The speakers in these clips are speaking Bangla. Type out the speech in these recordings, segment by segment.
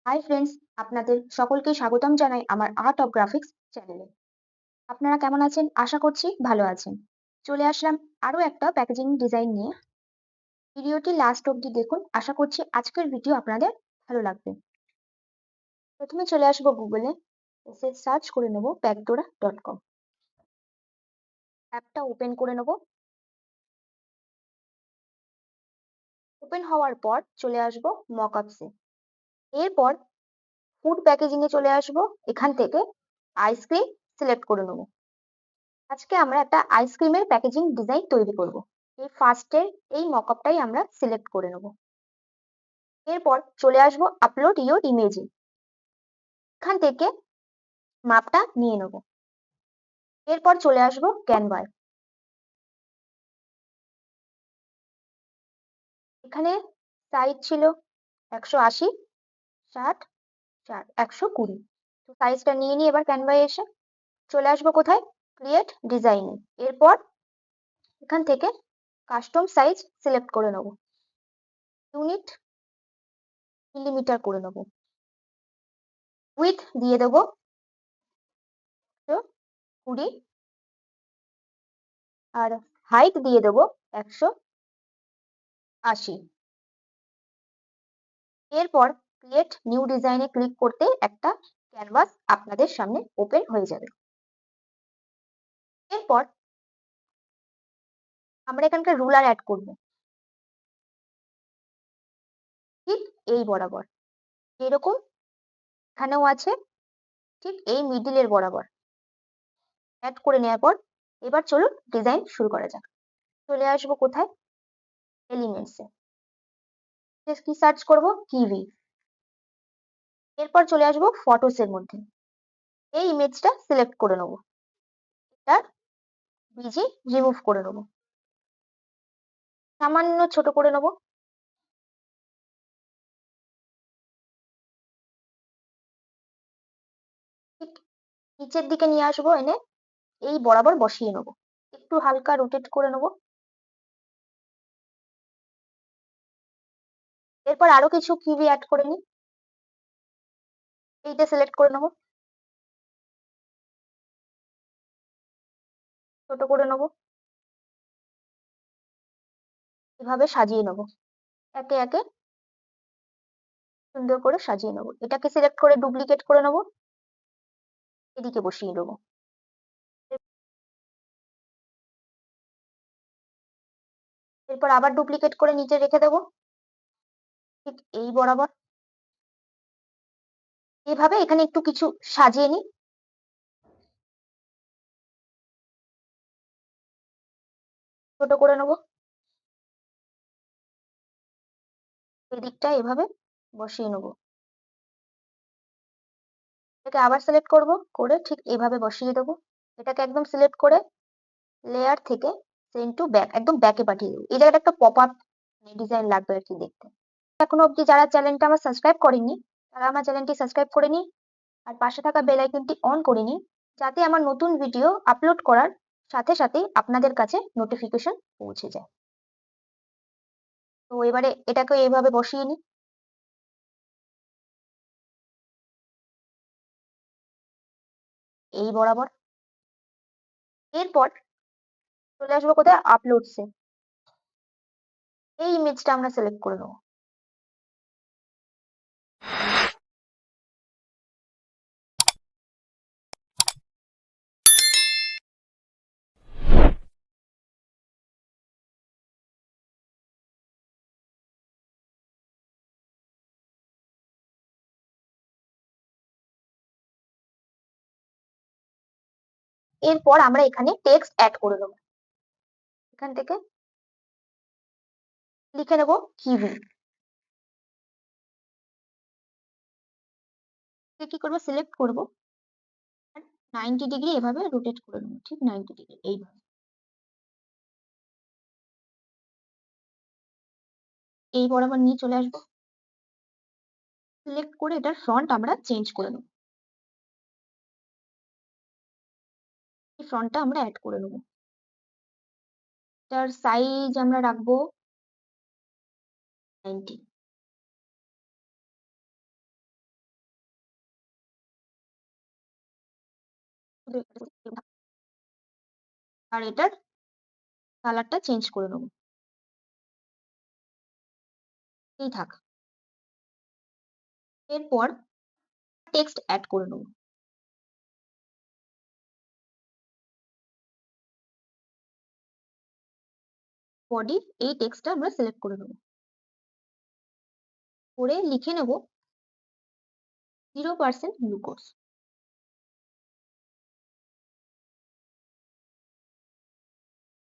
হাই ফ্রেন্ডস, আপনাদের সকলকে স্বাগতম জানাই আমার আর্ট অফ গ্রাফিক্স চ্যানেলে। আপনারা কেমন আছেন? আশা করছি ভালো আছেন। চলে আসলাম আরো একটা প্যাকেজিং ডিজাইন নিয়ে। ভিডিওটি লাস্ট অবধি দেখুন, আশা করছি আজকের ভিডিও আপনাদের ভালো লাগবে। প্রথমে চলে আসবো গুগলে, এসে সার্চ করে নেব প্যাকডোরা.com। অ্যাপটা ওপেন করে নেব। ওপেন হওয়ার পর চলে আসবো মকআপসে। এরপর ফুড প্যাকেজিং এ চলে আসবো। এখান থেকে আইসক্রিম সিলেক্ট করে নেব। আজকে আমরা একটা আইসক্রিমের প্যাকেজিং ডিজাইন তৈরি করব। এই ফার্স্টে এই মকআপটাই আমরা সিলেক্ট করে নেব। এরপর চলে আসবো আপলোড ইওর ইমেজে। এখান থেকে মাপটা নিয়ে নেব। এরপর চলে আসবো ক্যানভায়। এখানে সাইজ ছিল 180, 60, 120। তো সাইজটা নিয়ে নিয়ে এবার ক্যানভায় এসে চলে আসবো কোথায়? ক্রিয়েট ডিজাইনে। এরপর এখান থেকে কাস্টম সাইজ সিলেক্ট করে নেব। ইউনিট মিলিমিটার করে নেব। উইথ দিয়ে দেবো 20 আর হাইট দিয়ে দেবো 180। এরপর ক্রিয়েট নিউ ডিজাইনে ক্লিক করতে একটা ক্যানভাস আপনাদের সামনে ওপেন হয়ে যাবে। এরপর আমরা এখানকার রুলার অ্যাড করব, ঠিক এই বরাবর, যেরকম এখানেও আছে ঠিক এই মিডিলের বরাবর অ্যাড করে নেওয়ার পর এবার চলুন ডিজাইন শুরু করা যাক। চলে আসবো কোথায়? এলিমেন্টসে। কি সার্চ করব? কিভি। এরপর চলে আসবো ফটোসের মধ্যে। এই ইমেজটা সিলেক্ট করে নেব। এটার বিজি রিমুভ করে নেব, সামান্য ছোট করে নেব। ঠিক নিচের দিকে নিয়ে আসবো, এনে এই বরাবর বসিয়ে নেব। একটু হালকা রোটেট করে নেব। এরপর আরো কিছু কিউবি অ্যাড করে নিই। এইটা সিলেক্ট করে নেব, ছোট করে নেব, এভাবে সাজিয়ে নেব। একে একে সুন্দর করে সাজিয়ে নেব। এটাকে সিলেক্ট করে ডুপ্লিকেট করে নেব, এদিকে বসিয়ে দেবো। এরপর আবার ডুপ্লিকেট করে নিচে রেখে দেবো, ঠিক এই বরাবর। এভাবে এখানে একটু কিছু সাজিয়ে নিই। ছোট করে নেব, এদিকটা এভাবে বসিয়ে নেব। এটাকে আবার সিলেক্ট করব, করে ঠিক এইভাবে বসিয়ে দেবো। এটাকে একদম সিলেক্ট করে লেয়ার থেকে সেন্ড টু ব্যাক, একদম ব্যাকে পাঠিয়ে দেবো। এই জায়গাটা একটা পপ আপ ডিজাইন লাগবে আর কি দেখতে। এখনো অব্দি যারা চ্যানেলটা আমার সাবস্ক্রাইব করেননি, তারা আমার চ্যানেলটি সাবস্ক্রাইব করে নিন আর পাশে থাকা বেল আইকনটি অন করে নিন, যাতে আমার নতুন ভিডিও আপলোড করার সাথে সাথেই আপনাদের কাছে নোটিফিকেশন পৌঁছে যায়। তো এবারে এটাকে এইভাবে বসিয়ে নিই। এই বরাবর। এরপর চলে আসবো কোথায়? আপলোডসে। এই ইমেজটা আমরা সিলেক্ট করে নেবো। এরপর আমরা এখানে টেক্সট অ্যাড করে দেবো। এখান থেকে লিখে নেবো কিভি। কি করবো? সিলেক্ট করবো, 90 ডিগ্রি এভাবে রোটেট করে নেবো, ঠিক 90 ডিগ্রি এইভাবে। এই বরাবর নিয়ে চলে আসবো, সিলেক্ট করে এটার ফ্রন্ট আমরা চেঞ্জ করে নেবো। এই ফ্রন্টটা আমরা অ্যাড করে নেবো। এটার সাইজ আমরা রাখবো 90। আর এটার কালারটা চেঞ্জ করে নেবো। এই থাক। এরপর টেক্সট অ্যাড করে নেবো। বডির এই টেক্সটটা আমরা সিলেক্ট করে নেবো। করে লিখে নেব 0% গ্লুকোজ।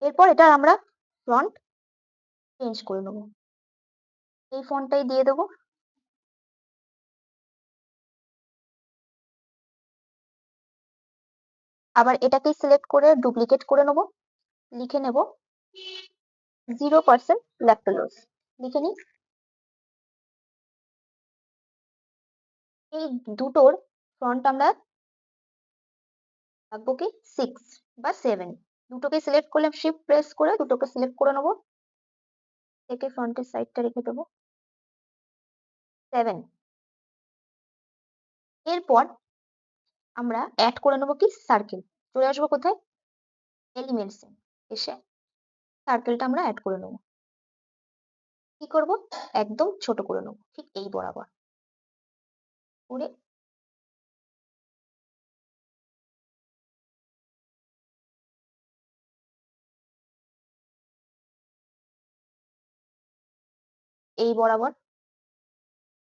এরপর এটা আমরা ফন্ট চেঞ্জ করে নেব। এই ফন্টটাই দিয়ে দেবো। আবার এটাকে সিলেক্ট করে ডুপ্লিকেট করে নেব। লিখে নেব 0% ল্যাকটোলোজ। লিখে নিই। এই দুটোর ফন্ট আমরা রাখবো কি 6 বা 7। দুটোকে সিলেক্ট করলে শিফট প্রেস করে দুটোকে সিলেক্ট করে নেব। একে ফন্টের সাইডটা রেখে দেবো 7। এরপর আমরা অ্যাড করে নেবো কি সার্কেল। চলে আসবো কোথায়, এলিমেন্টস এসে সার্কেলটা আমরা অ্যাড করে নেবো। কি করব, একদম ছোট করে নেবো ঠিক এই বরাবর করে এই বরাবর।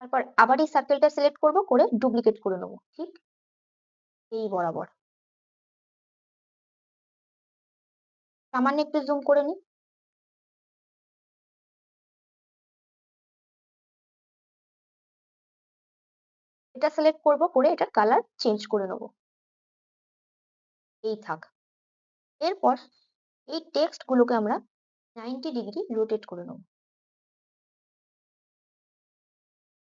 তারপর আবার এই সার্কেলটা সিলেক্ট করব, করে ডুপ্লিকেট করে নেবো ঠিক এই বরাবর। সামান্য একটু জুম করে নিই। এটা সিলেক্ট করব, করে এটার কালার চেঞ্জ করে নেব। এই থাক। এরপর এই টেক্সট গুলোকে আমরা 90 ডিগ্রি রোটেট করে নেব।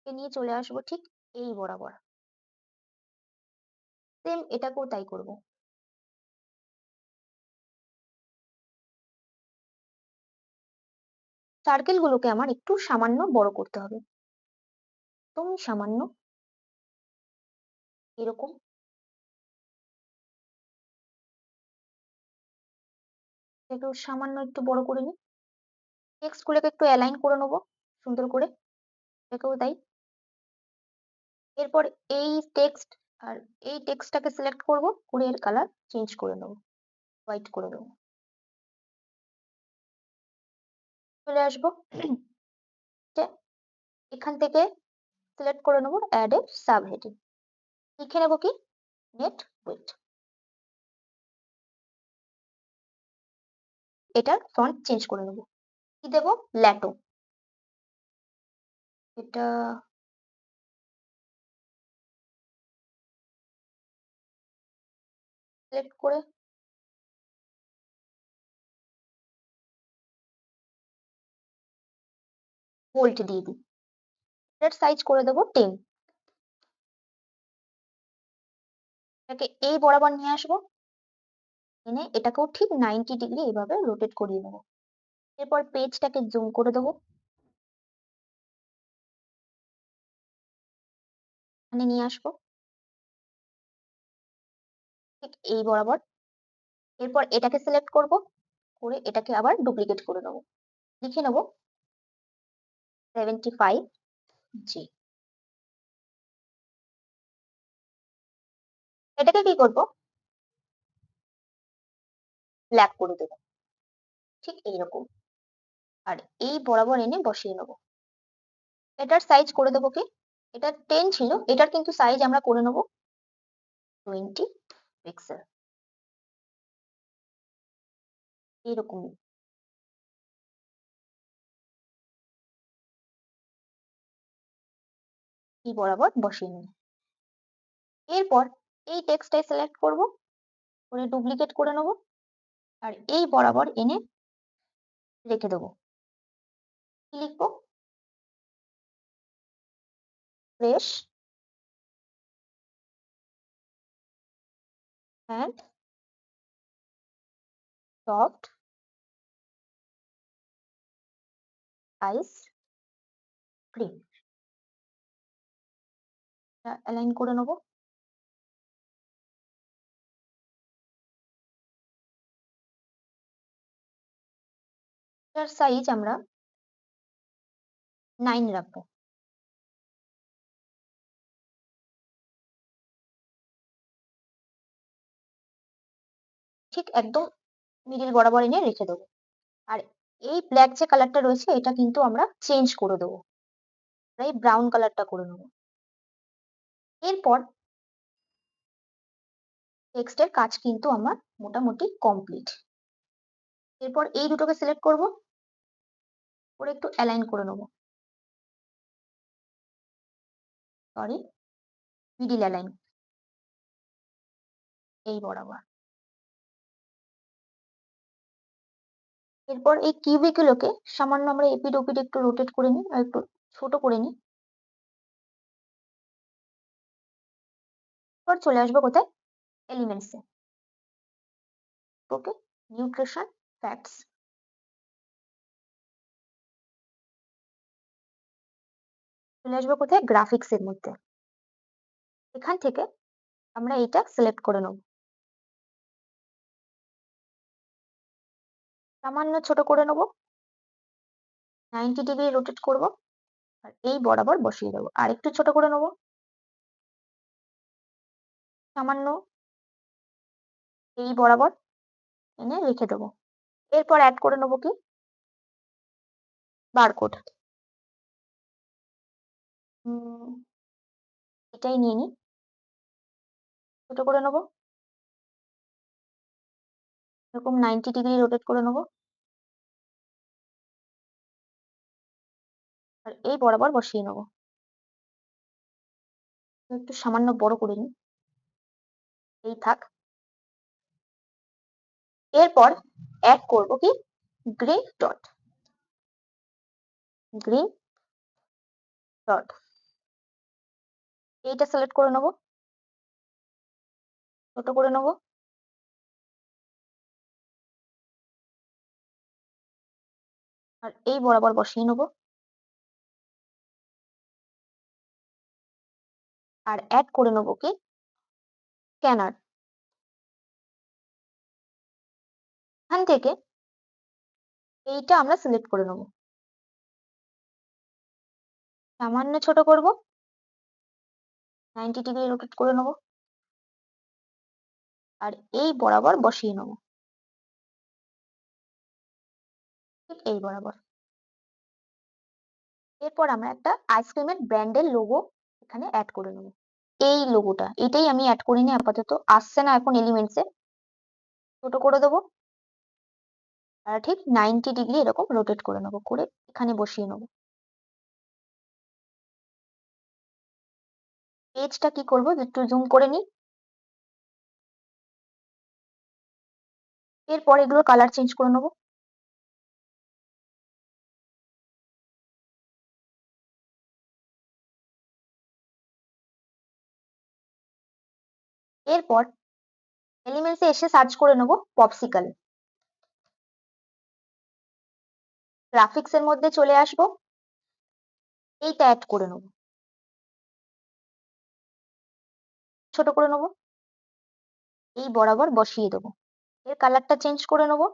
নিয়ে চলে আসবো ঠিক এই বরাবর। সেম এটাকেও তাই করব। সার্কেল গুলোকে আমার একটু সামান্য বড় করতে হবে, একদম সামান্য, এরকম। একটু সামান্য একটু বড় করে নিই। টেক্সট গুলোকে একটু অ্যালাইন করে নেবো সুন্দর করে, এটাকেও তাই। এরপর এই টেক্সট আর এই টেক্সটটাকে সিলেক্ট করব, করে এর কালার চেঞ্জ করে নেব, হোয়াইট করে দেবো। চলে আসবো এখান থেকে সিলেক্ট করে নেবো অ্যাড এ সাব হেডিং। লিখে নেবো কি নেট ওয়েট। এটার ফন্ট চেঞ্জ করে নেবো। কি দেবো, ল্যাটো। এটা সিলেক্ট করে বোল্ট দিয়ে দিই। এটার সাইজ করে দেবো 10। এটাকে এই বরাবর নিয়ে আসবো, এনে এটাকেও ঠিক 90 ডিগ্রি এইভাবে রোটেট করিয়ে নেবো। এরপর পেজটাকে জুম করে দেবো, এখানে নিয়ে আসবো ঠিক এই বরাবর। এরপর এটাকে সিলেক্ট করব, করে এটাকে আবার ডুপ্লিকেট করে নেবো। লিখে নেবো 75G। এটাকে কি করব, ব্ল্যাক করে দেবো ঠিক এইরকম। আর এই বরাবর এনে বসিয়ে নেবো। এটার সাইজ করে দেবো কি, এটা 10 ছিল, এটার কিন্তু সাইজ আমরা করে নেবো 20 পিক্সেল, এইরকম। এই বরাবর বসিয়ে নেব। এরপর এই টেক্সটটাই সিলেক্ট করব, করে ডুপ্লিকেট করে নেব, আর এই বরাবর এনে রেখে দেবো। কি লিখবো, fresh and soft ice cream. Align করে নেবো। এটার সাইজ আমরা 9 রাখবো। ঠিক একদম মিডিল বরাবর এনে রেখে দেবো। আর এই ব্ল্যাক যে কালারটা রয়েছে এটা কিন্তু আমরা চেঞ্জ করে দেবো, এই ব্রাউন কালারটা করে নেবো। এরপর টেক্সটের কাজ কিন্তু আমার মোটামুটি কমপ্লিট। এরপর এই দুটোকে সিলেক্ট করব, করে একটু অ্যালাইন করে নেবো, সরি মিডিল অ্যালাইন এই বরাবর। এরপর এই কিউবিগুলোকে সামান্য আমরা এপিড ওপিড একটু রোটেট করে নিই আর একটু ছোট করে নিই। এরপর চলে আসবো কোথায়, এলিমেন্টসে, ওকে নিউট্রিশন ফ্যাক্টস। চলে আসবো কোথায়, গ্রাফিক্স এর মধ্যে। এখান থেকে আমরা এইটা সিলেক্ট করে নেব, সামান্য ছোট করে নেব, 90 ডিগ্রি রোটেট করব আর এই বরাবর বসিয়ে দেবো। আর একটু ছোট করে নেব, সামান্য এই বরাবর এনে রেখে দেবো। এরপর অ্যাড করে নেবো কি, বারকোড। এটাই নিয়ে নিই, ছোট করে নেবো, এরকম 90 ডিগ্রি রোটেট করে নেবো আর এই বরাবর বসিয়ে নেবো। একটু সামান্য বড় করে নিই, এই থাক। এরপর অ্যাড করব কি, গ্রিন ডট, গ্রিন ডট এইটা সিলেক্ট করে নেবো, ছোট করে নেবো আর এই বরাবর বসিয়ে নেবো। আর অ্যাড করে নেবো কি, স্ক্যানার। এখান থেকে এইটা আমরা সিলেক্ট করে নেবো, সামান্য ছোট করব, 90 ডিগ্রি রোটেট করে নেবো আর এই বরাবর বসিয়ে নেবো, ঠিক এই বরাবর। এরপর আমরা একটা আইসক্রিমের ব্র্যান্ডের লোগো এখানে অ্যাড করে নেবো। এই লোগোটা, এটাই আমি অ্যাড করিনি আপাতত, আসছে না এখন এলিমেন্টসে। ছোট করে দেবো আর ঠিক 90 ডিগ্রি এরকম রোটেট করে নেবো, করে এখানে বসিয়ে নেবো। পেজটা কি করবো, একটু জুম করে নিই। এরপর এগুলো কালার চেঞ্জ করে নেবো। এরপর এলিমেন্টসে এসে সার্চ করে নেবো পপসিকল। গ্রাফিক্স এর মধ্যে চলে আসবো, এইটা অ্যাড করে নেবো, ছোট করে নেবো, এই বরাবর বসিয়ে দেবো। এর কালারটা চেঞ্জ করে নেবো,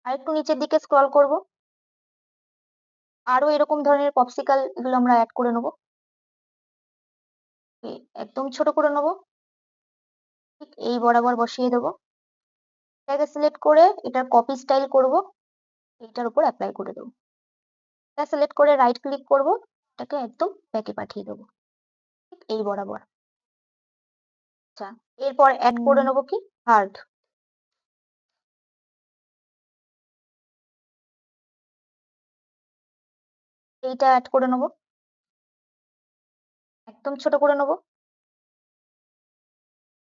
আর একটু নিচের দিকে স্ক্রল করব, আরো এরকম ধরনের পপসিকল এগুলো আমরা অ্যাড করে নেবো। একদম ছোট করে নেবো, ঠিক এই বরাবর বসিয়ে দেবো। এটাকে সিলেক্ট করে এটার কপি স্টাইল করব, এইটার উপর অ্যাপ্লাই করে দেবো। এটা সিলেক্ট করে রাইট ক্লিক করব, এটাকে একদম ব্যাকে পাঠিয়ে দেবো, ঠিক এই বরাবর। আচ্ছা, এরপর অ্যাড করে নেবো কি, হার্ট। এইটা অ্যাড করে নেবো, একদম ছোট করে নেবো,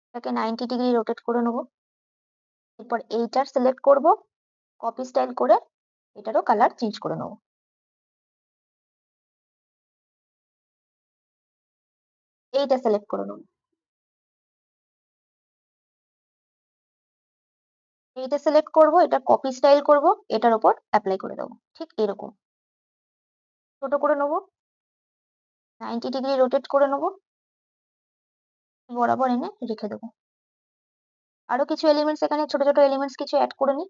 এটাকে 90 ডিগ্রি রোটেট করে নেবো। এরপর এইটার সিলেক্ট করব, কপি স্টাইল করে এটারও কালার চেঞ্জ করে নেবো। এইটা সিলেক্ট করে নেবো, এইটা সিলেক্ট করব, এটা কপি স্টাইল করব, এটার উপর অ্যাপ্লাই করে দেবো, ঠিক এরকম। ছোট করে নেবো, 90 ডিগ্রি রোটেট করে নেবো, বরাবর এনে রেখে দেবো। আরো কিছু এলিমেন্টস, এখানে ছোট ছোট এলিমেন্টস কিছু অ্যাড করে নিই।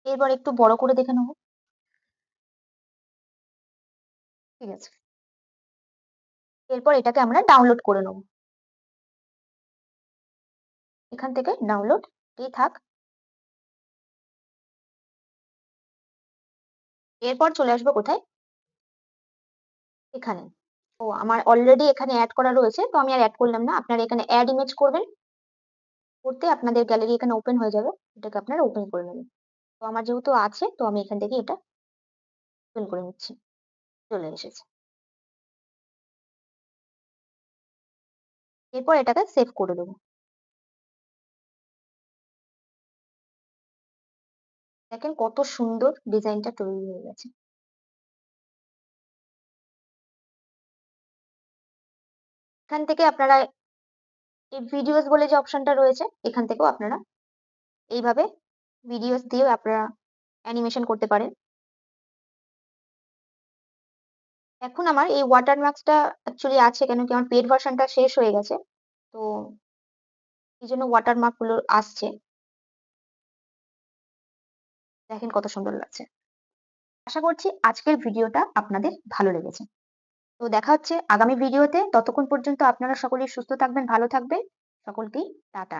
এরপর একটু বড় করে দেখে নেবো। ঠিক আছে, এরপর এটাকে আমরা ডাউনলোড করে নেবো। এখান থেকে ডাউনলোড থাক। এরপর চলে আসবো কোথায়, এখানে। ও, আমার অলরেডি এখানে অ্যাড করা রয়েছে, তো আমি আর অ্যাড করলাম না। আপনারা এখানে অ্যাড ইমেজ করবেন, করতে আপনাদের গ্যালারি এখানে ওপেন হয়ে যাবে, এটাকে আপনারা ওপেন করে নেবেন। তো আমার যেহেতু আছে, তো আমি এখান থেকে এটা ওপেন করে নিচ্ছি। চলে এসেছে। এরপর এটাকে সেভ করে দেবো। দেখেন কত সুন্দর ডিজাইনটা তৈরি হয়ে গেছে। এখান থেকে আপনারা এই ভিডিওস বলে যে অপশনটা রয়েছে, এখান থেকেও আপনারা এইভাবে ভিডিওস দিয়ে আপনারা অ্যানিমেশন করতে পারেন। এখন আমার এই ওয়াটারমার্কসটা অ্যাকচুয়ালি আছে, কেন কি আমার পেড ভার্সনটা শেষ হয়ে গেছে, তো এই জন্য ওয়াটারমার্ক গুলো আসছে। দেখেন কত সুন্দর লাগছে। আশা করছি আজকের ভিডিওটা আপনাদের ভালো লেগেছে। তো দেখা হচ্ছে আগামী ভিডিওতে। ততক্ষণ পর্যন্ত আপনারা সকলেই সুস্থ থাকবেন, ভালো থাকবেন। সকলকেই টাটা।